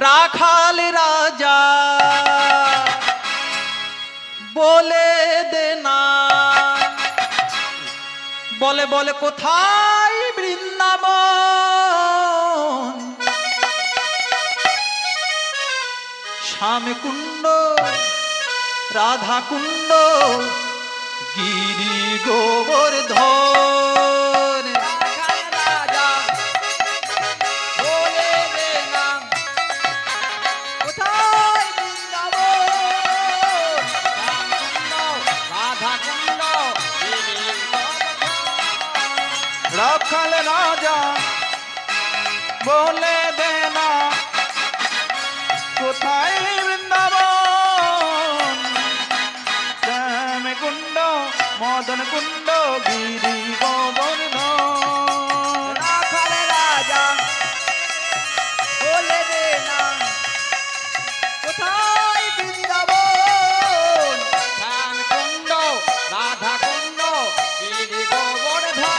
রাখাল রাজা বলে দে না, বলে বলে কোথায় বৃন্দাবন, শ্যাম কুণ্ড রাধা কুণ্ড গিরি গোবর্ধন। রাজা বলে দে না কোথায় বৃন্দাবন, শ্যামকুণ্ড রাধাকুণ্ড গিরি গোবর্ধন। রাখাল রাজা বলে দে না কোথায় বৃন্দাবন, শ্যাম কুণ্ড মদন কুণ্ড গিরি গোবর্ধন। রাখাল রাজা বলে দে না কোথায় বৃন্দাবন, শ্যামকুণ্ড রাধাকুণ্ড গিরি গোবর্ধন।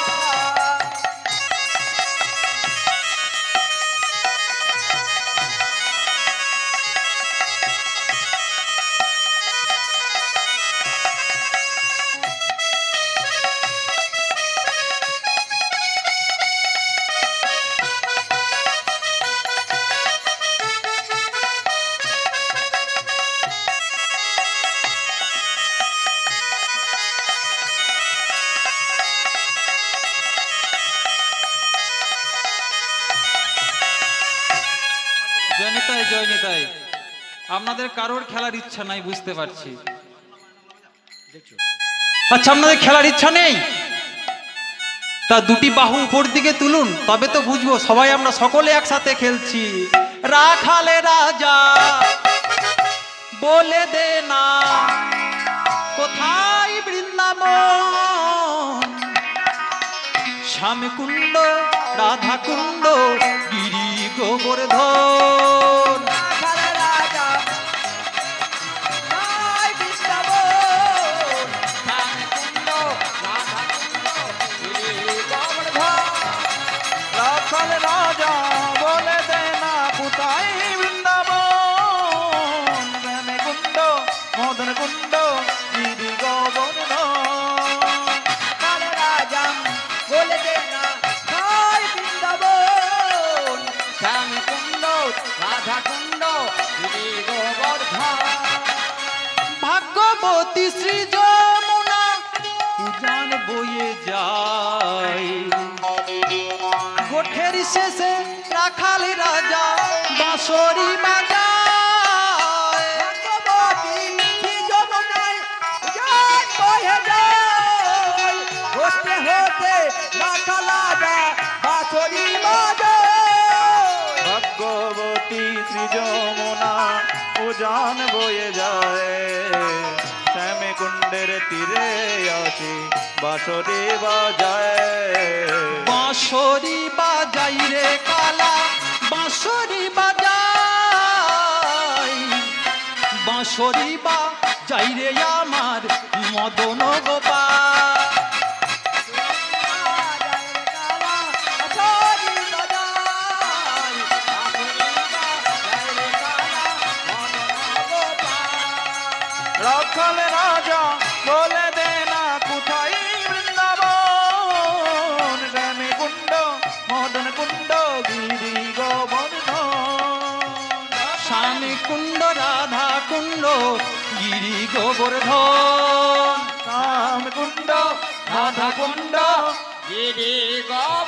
জয়নিতাই জয়নিতাই, আপনাদের কারোর খেলার ইচ্ছা নাই বুঝতে পারছি। আচ্ছা, আপনাদের খেলার ইচ্ছা নেই? তা দুটি বাহু উপর দিকে তুলুন, তবে তো বুঝবো সবাই আমরা সকলে একসাথে খেলছি। রাখালে রাজা বলে দে না কোথায় বৃন্দাবন, শ্যাম কুণ্ড রাধা কুণ্ড গিরি গোবর্ধন। রাখাল রাজা কোথায় বৃন্দাবন, শ্যামকুণ্ড রাধাকুণ্ড গিরি গোবর্ধন। রাখাল রাজা বলে দে না কোথায় বৃন্দাবন, শ্যাম কুণ্ড মদন কুণ্ড গিরি গোবর্ধন। রাখাল রাজা বলে দে না কোথায় বৃন্দাবন, শ্যামকুণ্ড রাধাকুণ্ড গিরি গোবর্ধন। ভাগ্যবতী শ্রী যমুনা উজান বয়ে যায়, গোঠের শেষে রাখাল রাজা বাঁশরি বাজায়। ভগবতী শ্রী যমুনায় উজান বয়ে যায়, হতে হতে রাখাল রাজা বাঁশরি বাজায়। ভাগ্যবতী শ্রী যমুনা উজান বয়ে যায়, শ্যামে কুণ্ডের তীরে আসি বাঁশরি বাজায়। বাঁশরি বাজাই রে কালা বাঁশরি বাজাই, বাঁশরি বাজাই রে আমার মদন গোপাল। রাখাল রাজা বলে দে না কোথায় বৃন্দাবন, শ্যামে কুণ্ড মদন কুণ্ড গিরি গোবর্ধন। শ্যামে কুণ্ড রাধা কুণ্ড গিরি গোবর্ধন, শ্যাম কুণ্ড রাধা কুণ্ড গিরি গোবর্ধন।